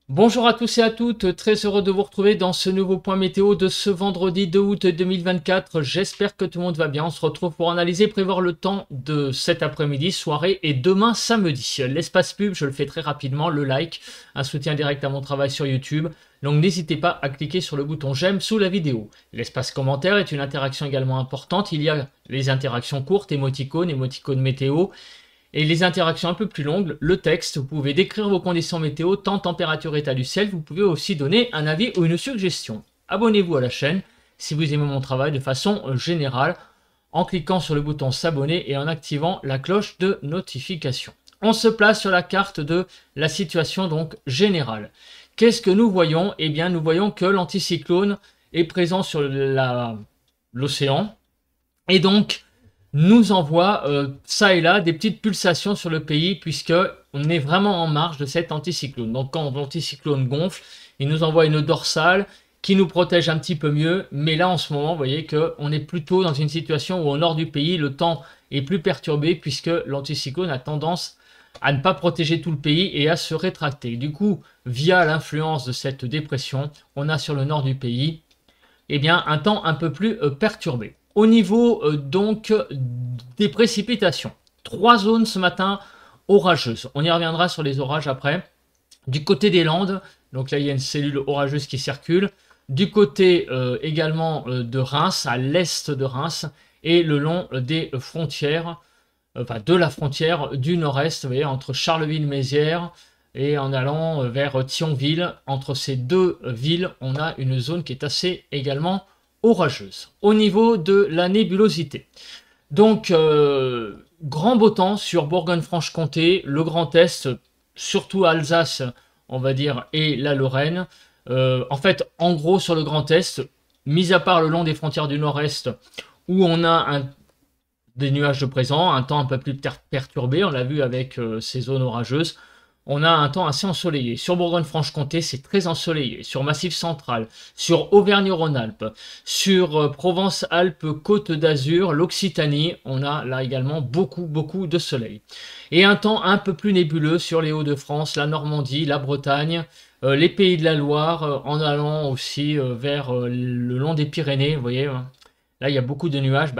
Bonjour à tous et à toutes, très heureux de vous retrouver dans ce nouveau point météo de ce vendredi 2 août 2024. J'espère que tout le monde va bien. On se retrouve pour analyser et prévoir le temps de cet après-midi, soirée et demain samedi. L'espace pub, je le fais très rapidement, le like, un soutien direct à mon travail sur YouTube. Donc n'hésitez pas à cliquer sur le bouton j'aime sous la vidéo. L'espace commentaire est une interaction également importante. Il y a les interactions courtes, émoticônes, émoticônes météo. Et les interactions un peu plus longues, le texte, vous pouvez décrire vos conditions météo, temps, température, état du ciel, vous pouvez aussi donner un avis ou une suggestion. Abonnez-vous à la chaîne si vous aimez mon travail de façon générale en cliquant sur le bouton s'abonner et en activant la cloche de notification. On se place sur la carte de la situation donc générale. Qu'est-ce que nous voyons? Eh bien nous voyons que l'anticyclone est présent sur l'océan et donc nous envoie ça et là des petites pulsations sur le pays puisque on est vraiment en marge de cet anticyclone. Donc quand l'anticyclone gonfle, il nous envoie une dorsale qui nous protège un petit peu mieux. Mais là en ce moment, vous voyez qu'on est plutôt dans une situation où au nord du pays, le temps est plus perturbé puisque l'anticyclone a tendance à ne pas protéger tout le pays et à se rétracter. Du coup, via l'influence de cette dépression, on a sur le nord du pays eh bien, un temps un peu plus perturbé. Au niveau donc des précipitations, 3 zones ce matin orageuses. On y reviendra sur les orages après. Du côté des Landes, donc là il y a une cellule orageuse qui circule. Du côté également de Reims, à l'est de Reims, et le long des frontières, enfin de la frontière du nord-est, vous voyez, entre Charleville-Mézières et en allant vers Thionville. Entre ces deux villes, on a une zone qui est assez également orageuse. Au niveau de la nébulosité, donc grand beau temps sur Bourgogne-Franche-Comté, le Grand Est, surtout Alsace, on va dire, et la Lorraine. En fait, en gros, sur le Grand Est, mis à part le long des frontières du Nord-Est, où on a des nuages de présent, un temps un peu plus perturbé, on l'a vu avec ces zones orageuses. On a un temps assez ensoleillé. Sur Bourgogne-Franche-Comté, c'est très ensoleillé. Sur Massif Central, sur Auvergne-Rhône-Alpes, sur Provence-Alpes-Côte d'Azur, l'Occitanie, on a là également beaucoup de soleil. Et un temps un peu plus nébuleux sur les Hauts-de-France, la Normandie, la Bretagne, les Pays de la Loire, en allant aussi vers le long des Pyrénées. Vous voyez, là il y a beaucoup de nuages,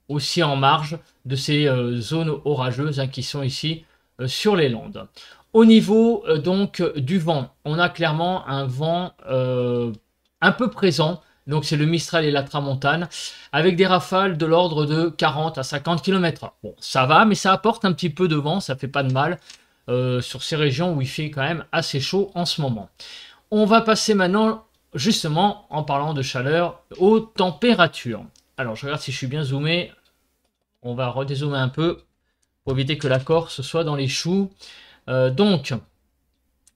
aussi en marge de ces zones orageuses qui sont ici sur les Landes. Au niveau donc du vent, on a clairement un vent un peu présent, donc c'est le Mistral et la Tramontane, avec des rafales de l'ordre de 40 à 50 km/h. Bon, ça va, mais ça apporte un petit peu de vent, ça fait pas de mal sur ces régions où il fait quand même assez chaud en ce moment. On va passer maintenant, justement, en parlant de chaleur, aux températures. Alors, je regarde si je suis bien zoomé. On va redézoomer un peu pour éviter que la Corse soit dans les choux. Donc,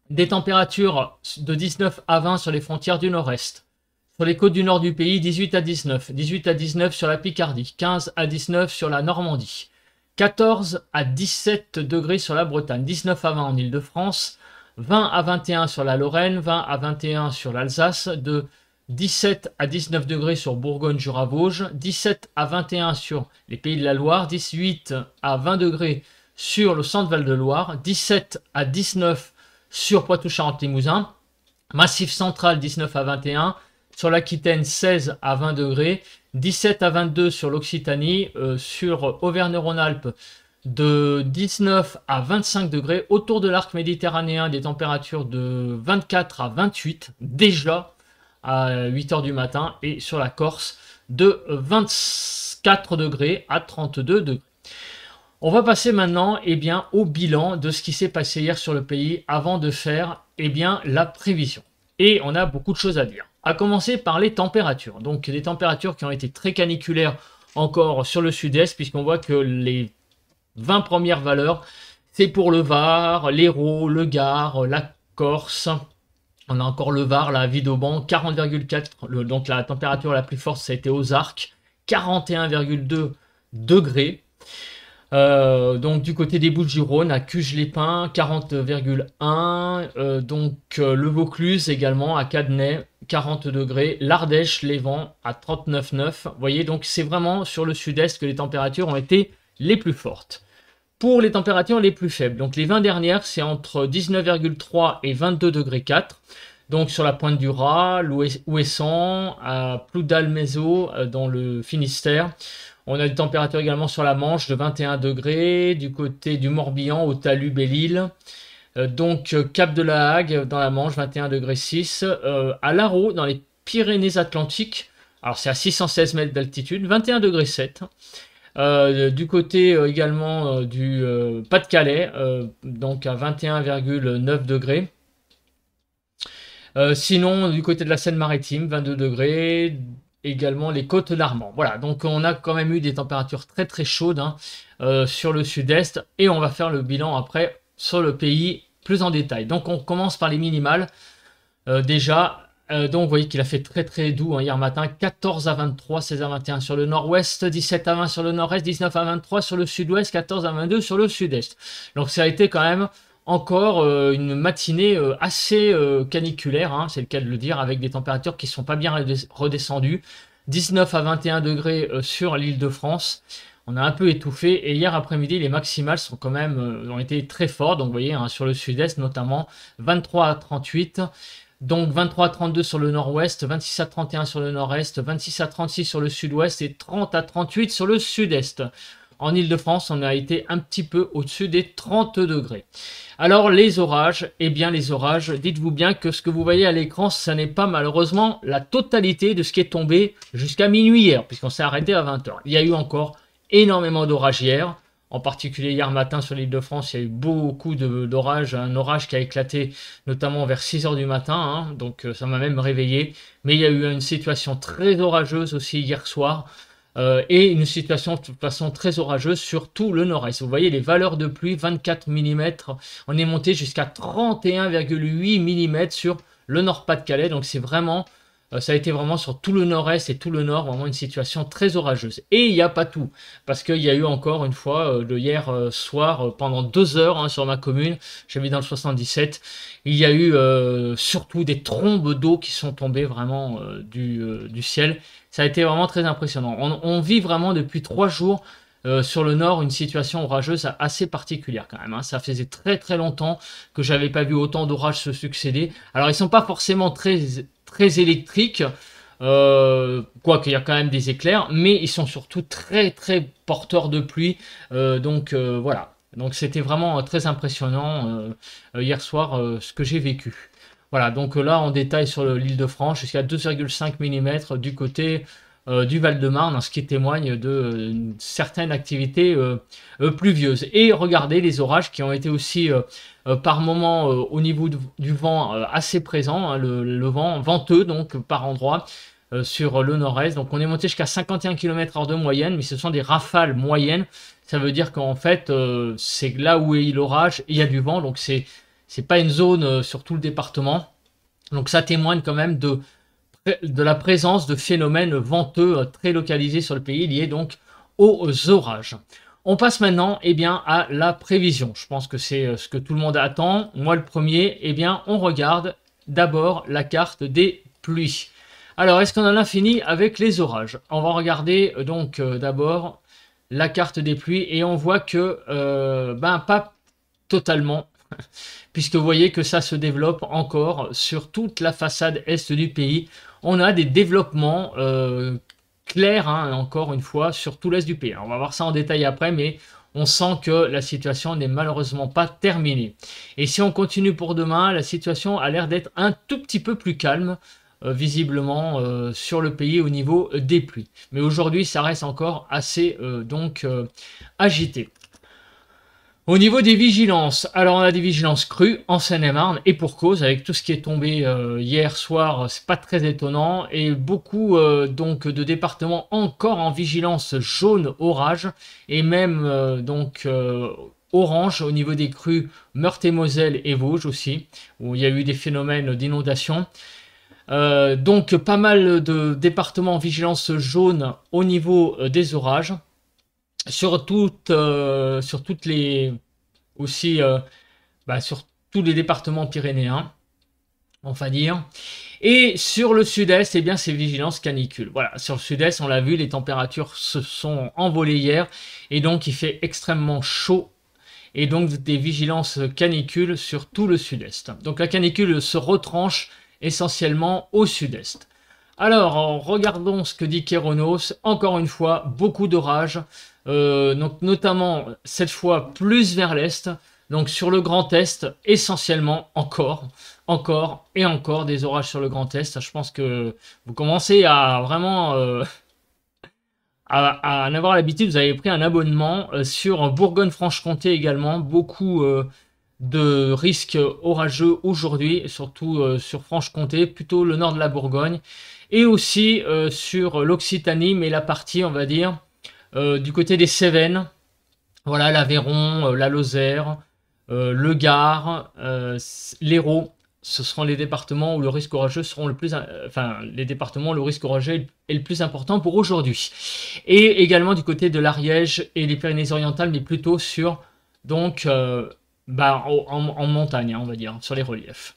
des températures de 19 à 20 sur les frontières du nord-est. Sur les côtes du nord du pays, 18 à 19. 18 à 19 sur la Picardie. 15 à 19 sur la Normandie. 14 à 17 degrés sur la Bretagne. 19 à 20 en Île-de-France. 20 à 21 sur la Lorraine. 20 à 21 sur l'Alsace. De 17 à 19 degrés sur Bourgogne-Jura-Vosges. 17 à 21 sur les Pays de la Loire. 18 à 20 degrés sur le centre-Val de Loire, 17 à 19 sur Poitou-Charentes-Limousin, Massif Central 19 à 21, sur l'Aquitaine 16 à 20 degrés, 17 à 22 sur l'Occitanie, sur Auvergne-Rhône-Alpes de 19 à 25 degrés, autour de l'arc méditerranéen des températures de 24 à 28 déjà à 8 h du matin, et sur la Corse de 24 degrés à 32 degrés. On va passer maintenant au bilan de ce qui s'est passé hier sur le pays avant de faire la prévision. Et on a beaucoup de choses à dire. À commencer par les températures. Donc des températures qui ont été très caniculaires encore sur le sud-est, puisqu'on voit que les 20 premières valeurs, c'est pour le Var, l'Hérault, le Gard, la Corse. On a encore le Var, la Vauban, 40,4. Donc la température la plus forte, ça a été aux Arcs, 41,2 degrés. Donc du côté des Bouches-du-Rhône, à Cuges-les-Pins, 40,1. Le Vaucluse également, à Cadenay, 40 degrés. L'Ardèche, les vents, à 39,9. Vous voyez, donc c'est vraiment sur le sud-est que les températures ont été les plus fortes. Pour les températures les plus faibles, donc les 20 dernières, c'est entre 19,3 et 22 degrés 4. Donc sur la pointe du Raz, Ouessant, à Ploudalmézeau, dans le Finistère. On a des températures également sur la Manche de 21 degrés, du côté du Morbihan, au Talus, Belle-Île. Donc Cap de la Hague, dans la Manche, 21 degrés 6. À Larreau, dans les Pyrénées-Atlantiques, alors c'est à 616 mètres d'altitude, 21 degrés 7. Du côté également du Pas-de-Calais, donc à 21,9 degrés. Sinon, du côté de la Seine-Maritime, 22 degrés, également les côtes d'Armand. Voilà, donc on a quand même eu des températures très très chaudes sur le sud-est, et on va faire le bilan après sur le pays plus en détail. Donc on commence par les minimales. Déjà, donc vous voyez qu'il a fait très très doux hier matin, 14 à 23, 16 à 21 sur le nord-ouest, 17 à 20 sur le nord-est, 19 à 23 sur le sud-ouest, 14 à 22 sur le sud-est. Donc ça a été quand même encore une matinée assez caniculaire, hein, c'est le cas de le dire, avec des températures qui ne sont pas bien redescendues. 19 à 21 degrés sur l'île de France. On a un peu étouffé, et hier après-midi, les maximales sont quand même, ont été très forts. Donc vous voyez, hein, sur le sud-est notamment, 23 à 38. Donc 23 à 32 sur le nord-ouest, 26 à 31 sur le nord-est, 26 à 36 sur le sud-ouest et 30 à 38 sur le sud-est. En Ile-de-France, on a été un petit peu au-dessus des 30 degrés. Alors les orages, eh bien les orages, dites-vous bien que ce que vous voyez à l'écran, ce n'est pas malheureusement la totalité de ce qui est tombé jusqu'à minuit hier, puisqu'on s'est arrêté à 20 h. Il y a eu encore énormément d'orages hier. En particulier hier matin sur l'île de France, il y a eu beaucoup d'orages, un orage qui a éclaté notamment vers 6 h du matin, hein, donc ça m'a même réveillé. Mais il y a eu une situation très orageuse aussi hier soir, et une situation de toute façon très orageuse sur tout le nord-est. Vous voyez les valeurs de pluie, 24 mm, on est monté jusqu'à 31,8 mm sur le Nord-Pas-de-Calais, donc c'est vraiment... ça a été vraiment sur tout le nord-est et tout le nord, vraiment une situation très orageuse. Et il n'y a pas tout, parce qu'il y a eu encore une fois, le hier soir, pendant 2 heures hein, sur ma commune, j'habite dans le 77, il y a eu surtout des trombes d'eau qui sont tombées vraiment du ciel. Ça a été vraiment très impressionnant. On vit vraiment depuis 3 jours sur le nord une situation orageuse assez particulière quand même. Hein. Ça faisait très très longtemps que j'avais pas vu autant d'orages se succéder. Alors ils sont pas forcément très électriques, quoique il y a quand même des éclairs, mais ils sont surtout très très porteurs de pluie. Voilà. Donc c'était vraiment très impressionnant hier soir ce que j'ai vécu. Voilà, donc là en détail sur l'île de France, jusqu'à 2,5 mm du côté du Val-de-Marne, ce qui témoigne d'une certaine activité pluvieuse. Et regardez les orages qui ont été aussi par moment au niveau du vent assez présent, hein, le vent venteux donc par endroits sur le nord-est. Donc on est monté jusqu'à 51 km/h de moyenne, mais ce sont des rafales moyennes. Ça veut dire qu'en fait c'est là où est l'orage, il y a du vent, donc c'est pas une zone sur tout le département. Donc ça témoigne quand même de la présence de phénomènes venteux très localisés sur le pays, liés donc aux orages. On passe maintenant à la prévision. Je pense que c'est ce que tout le monde attend. Moi le premier, on regarde d'abord la carte des pluies. Alors est-ce qu'on en a fini avec les orages? On va regarder donc d'abord la carte des pluies, et on voit que pas totalement, puisque vous voyez que ça se développe encore sur toute la façade est du pays. On a des développements clairs, hein, encore une fois, sur tout l'est du pays. Alors, on va voir ça en détail après, mais on sent que la situation n'est malheureusement pas terminée. Et si on continue pour demain, la situation a l'air d'être un tout petit peu plus calme, visiblement, sur le pays au niveau des pluies. Mais aujourd'hui, ça reste encore assez agité. Au niveau des vigilances, alors on a des vigilances crues en Seine-et-Marne, et pour cause, avec tout ce qui est tombé hier soir, c'est pas très étonnant, et beaucoup de départements encore en vigilance jaune orage, et même orange au niveau des crues Meurthe-et-Moselle et Vosges aussi, où il y a eu des phénomènes d'inondation. Donc pas mal de départements en vigilance jaune au niveau des orages. Sur toutes les aussi sur tous les départements pyrénéens, on va dire. Et sur le sud-est, c'est vigilance canicule. Voilà, sur le sud-est, on l'a vu, les températures se sont envolées hier, et donc il fait extrêmement chaud et donc des vigilances canicules sur tout le sud-est. Donc la canicule se retranche essentiellement au sud-est. Alors, regardons ce que dit Kéronos. Encore une fois, beaucoup d'orages, donc notamment cette fois plus vers l'est, donc sur le Grand Est, essentiellement encore et encore des orages sur le Grand Est. Je pense que vous commencez à vraiment à en avoir l'habitude. Vous avez pris un abonnement sur Bourgogne-Franche-Comté également. Beaucoup de risques orageux aujourd'hui, surtout sur Franche-Comté, plutôt le nord de la Bourgogne. Et aussi sur l'Occitanie, mais la partie, on va dire, du côté des Cévennes. Voilà, l'Aveyron, la Lozère, le Gard, l'Hérault. Ce seront les départements où le risque orageux seront le plus, les départements où le risque orageux est le plus important pour aujourd'hui. Et également du côté de l'Ariège et les Pyrénées-Orientales, mais plutôt sur, donc, en montagne, hein, on va dire, sur les reliefs.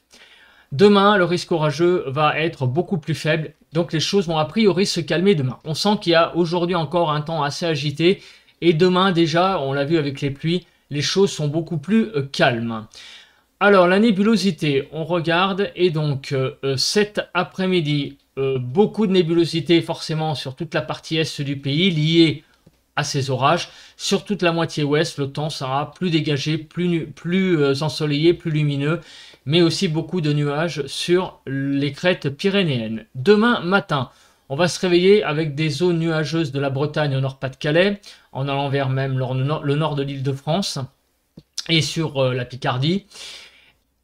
Demain, le risque orageux va être beaucoup plus faible, donc les choses vont a priori se calmer demain. On sent qu'il y a aujourd'hui encore un temps assez agité, et demain déjà, on l'a vu avec les pluies, les choses sont beaucoup plus calmes. Alors, la nébulosité, on regarde, et donc cet après-midi, beaucoup de nébulosité forcément sur toute la partie est du pays, liée à ces orages. Sur toute la moitié ouest, le temps sera plus dégagé, plus ensoleillé, plus lumineux, mais aussi beaucoup de nuages sur les crêtes pyrénéennes. Demain matin, on va se réveiller avec des zones nuageuses de la Bretagne au Nord-Pas-de-Calais, en allant vers même le nord de l'Île-de-France, et sur la Picardie.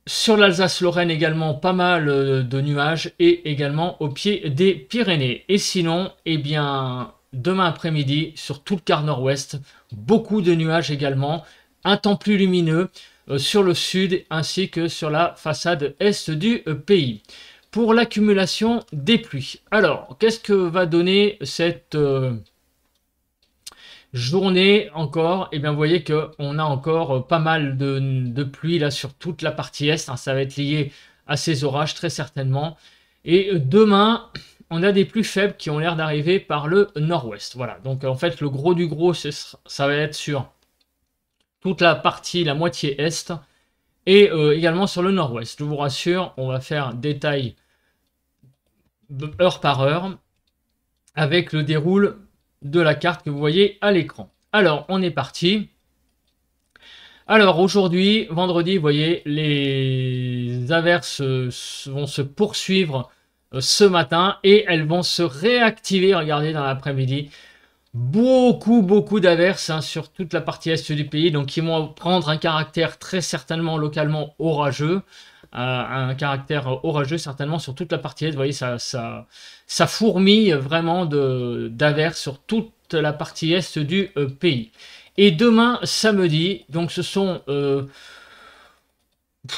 Sur l'Alsace-Lorraine également, pas mal de nuages, et également au pied des Pyrénées. Et sinon, eh bien, demain après-midi, sur tout le quart nord-ouest, beaucoup de nuages également, un temps plus lumineux sur le sud ainsi que sur la façade est du pays. Pour l'accumulation des pluies, alors, qu'est-ce que va donner cette journée encore? Et bien, vous voyez qu'on a encore pas mal de pluie là sur toute la partie est, hein, ça va être lié à ces orages très certainement. Et demain, on a des pluies faibles qui ont l'air d'arriver par le nord-ouest. Voilà, donc en fait, le gros du gros, ça va être sur toute la partie, la moitié est, et également sur le nord-ouest. Je vous rassure, on va faire détail heure par heure, avec le déroule de la carte que vous voyez à l'écran. Alors, on est parti. Alors, aujourd'hui, vendredi, vous voyez, les averses vont se poursuivre ce matin et elles vont se réactiver, regardez, dans l'après-midi. Beaucoup d'averses hein, sur toute la partie est du pays, donc qui vont prendre un caractère très certainement localement orageux, un caractère orageux certainement sur toute la partie est. Vous voyez, ça fourmille vraiment d'averses sur toute la partie est du pays. Et demain, samedi, donc ce sont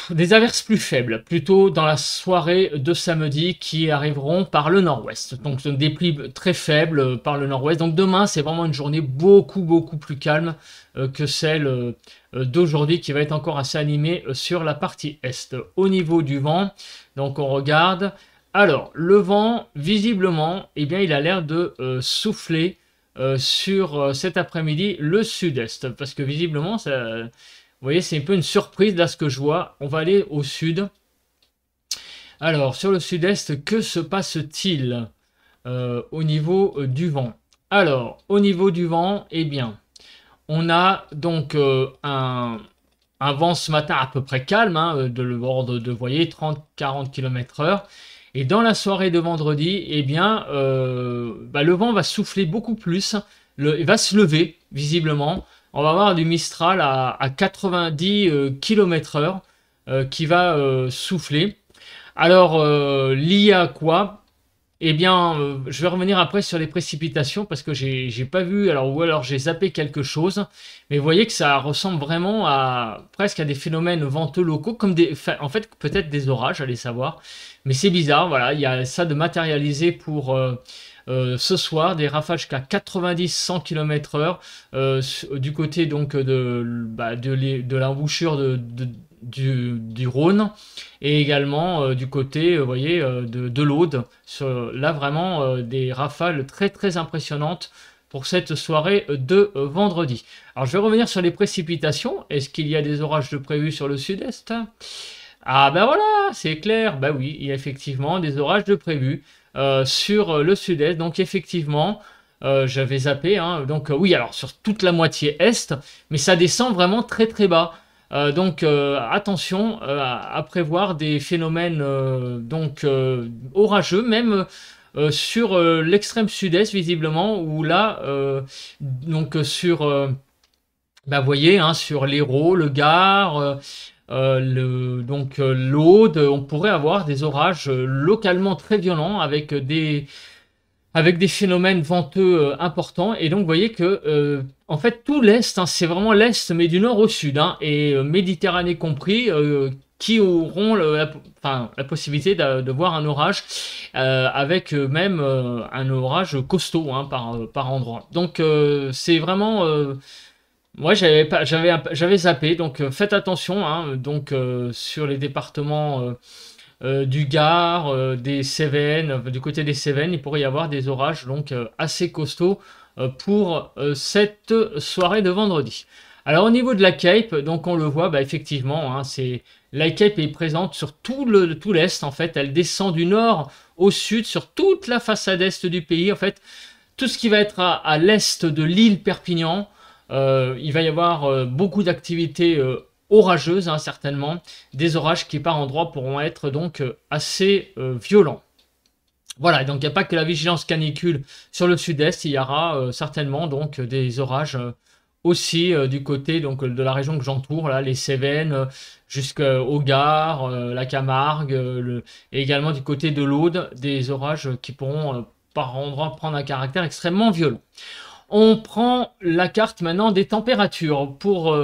des averses plus faibles, plutôt dans la soirée de samedi qui arriveront par le nord-ouest. Donc des pluies très faibles par le nord-ouest. Donc demain, c'est vraiment une journée beaucoup plus calme que celle d'aujourd'hui qui va être encore assez animée sur la partie est. Au niveau du vent, donc on regarde. Alors, le vent, visiblement, eh bien, il a l'air de souffler sur cet après-midi le sud-est. Parce que visiblement, ça... Vous voyez, c'est un peu une surprise là ce que je vois. On va aller au sud. Alors, sur le sud-est, que se passe-t-il au niveau du vent? Alors, au niveau du vent, eh bien, on a donc un vent ce matin à peu près calme, hein, de l'ordre de, vous voyez, 30-40 km/h. Et dans la soirée de vendredi, eh bien, le vent va souffler beaucoup plus. Il va se lever, visiblement. On va avoir du Mistral à 90 km/h qui va souffler. Alors, lié à quoi? Eh bien, je vais revenir après sur les précipitations parce que j'ai pas vu, ou alors j'ai zappé quelque chose. Mais vous voyez que ça ressemble vraiment presque à des phénomènes venteux locaux, comme en fait, peut-être des orages, allez savoir. Mais c'est bizarre, voilà, il y a ça de matérialisé pour... ce soir, des rafales jusqu'à 90-100 km/h du côté donc de l'embouchure du Rhône et également du côté, vous voyez, de l'Aude. Là, vraiment, des rafales très impressionnantes pour cette soirée de vendredi. Alors, je vais revenir sur les précipitations. Est-ce qu'il y a des orages de prévus sur le sud-est? Ah ben voilà, c'est clair. Bah oui, il y a effectivement des orages de prévus sur le sud-est. Donc effectivement, j'avais zappé. Hein. Donc oui, alors sur toute la moitié est, mais ça descend vraiment très très bas. Donc attention à prévoir des phénomènes orageux, même sur l'extrême sud-est visiblement, où là, bah, vous voyez, hein, sur l'Hérault, le Gard, l'Aude, on pourrait avoir des orages localement très violents avec des phénomènes venteux importants. Et donc, vous voyez que, en fait, tout l'Est, hein, c'est vraiment l'Est, mais du nord au sud, hein, et Méditerranée compris, qui auront la possibilité de voir un orage, avec même un orage costaud, hein, par endroit. Donc, c'est vraiment... moi, j'avais zappé, donc faites attention, hein, donc sur les départements du Gard, des Cévennes, du côté des Cévennes, il pourrait y avoir des orages donc assez costauds pour cette soirée de vendredi. Alors au niveau de la Cape, donc on le voit, bah, effectivement, hein, la Cape est présente sur tout l'est en fait, elle descend du nord au sud sur toute la façade est du pays en fait, tout ce qui va être à l'est de l'île Perpignan. Il va y avoir beaucoup d'activités orageuses, hein, certainement, des orages qui par endroits pourront être donc assez violents. Voilà, donc il n'y a pas que la vigilance canicule sur le sud-est, il y aura certainement donc des orages aussi du côté donc de la région que j'entoure, là, les Cévennes, jusqu'au Gard, la Camargue, et également du côté de l'Aude, des orages qui pourront par endroits prendre un caractère extrêmement violent. On prend la carte maintenant des températures pour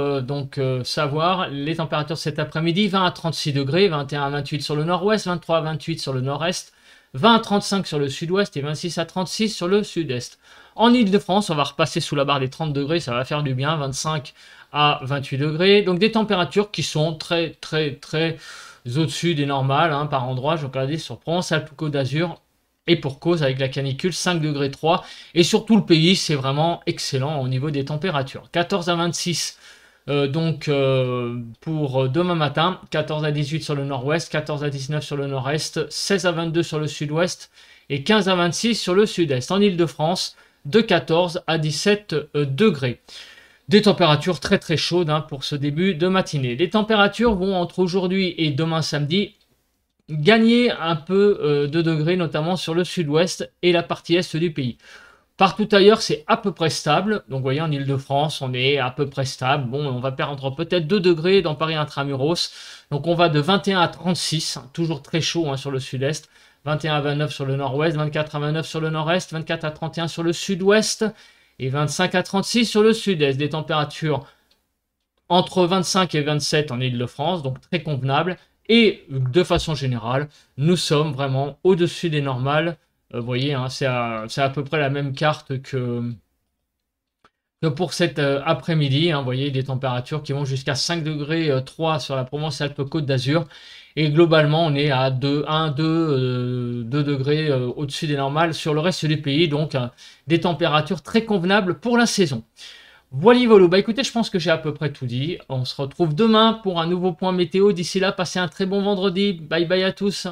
savoir les températures cet après-midi. 20 à 36 degrés, 21 à 28 sur le nord-ouest, 23 à 28 sur le nord-est, 20 à 35 sur le sud-ouest et 26 à 36 sur le sud-est. En Ile-de-France, on va repasser sous la barre des 30 degrés, ça va faire du bien, 25 à 28 degrés. Donc des températures qui sont très très très au-dessus des normales, hein, par endroit. Je regardais sur Provence-Alpes-Côte d'Azur. Et pour cause, avec la canicule, 5 degrés 3. Et sur tout le pays, c'est vraiment excellent au niveau des températures. 14 à 26 pour demain matin. 14 à 18 sur le nord-ouest, 14 à 19 sur le nord-est, 16 à 22 sur le sud-ouest et 15 à 26 sur le sud-est. En Ile-de-France, de 14 à 17 degrés. Des températures très très chaudes, hein, pour ce début de matinée. Les températures vont entre aujourd'hui et demain samedi gagner un peu de degrés, notamment sur le sud-ouest et la partie est du pays. Partout ailleurs, c'est à peu près stable. Donc, vous voyez, en Ile-de-France, on est à peu près stable. Bon, on va perdre peut-être 2 degrés dans Paris intramuros. Donc, on va de 21 à 36, hein, toujours très chaud, hein, sur le sud-est. 21 à 29 sur le nord-ouest, 24 à 29 sur le nord-est, 24 à 31 sur le sud-ouest et 25 à 36 sur le sud-est. Des températures entre 25 et 27 en Ile-de-France, donc très convenables. Et de façon générale, nous sommes vraiment au-dessus des normales. Vous voyez, hein, c'est à peu près la même carte que pour cet après-midi. Hein, vous voyez, des températures qui vont jusqu'à 5 degrés 3 sur la Provence-Alpes-Côte d'Azur. Et globalement, on est à 2 degrés au-dessus des normales sur le reste du pays. Donc, des températures très convenables pour la saison. Voilà, bah écoutez, je pense que j'ai à peu près tout dit. On se retrouve demain pour un nouveau point météo. D'ici là, passez un très bon vendredi. Bye bye à tous.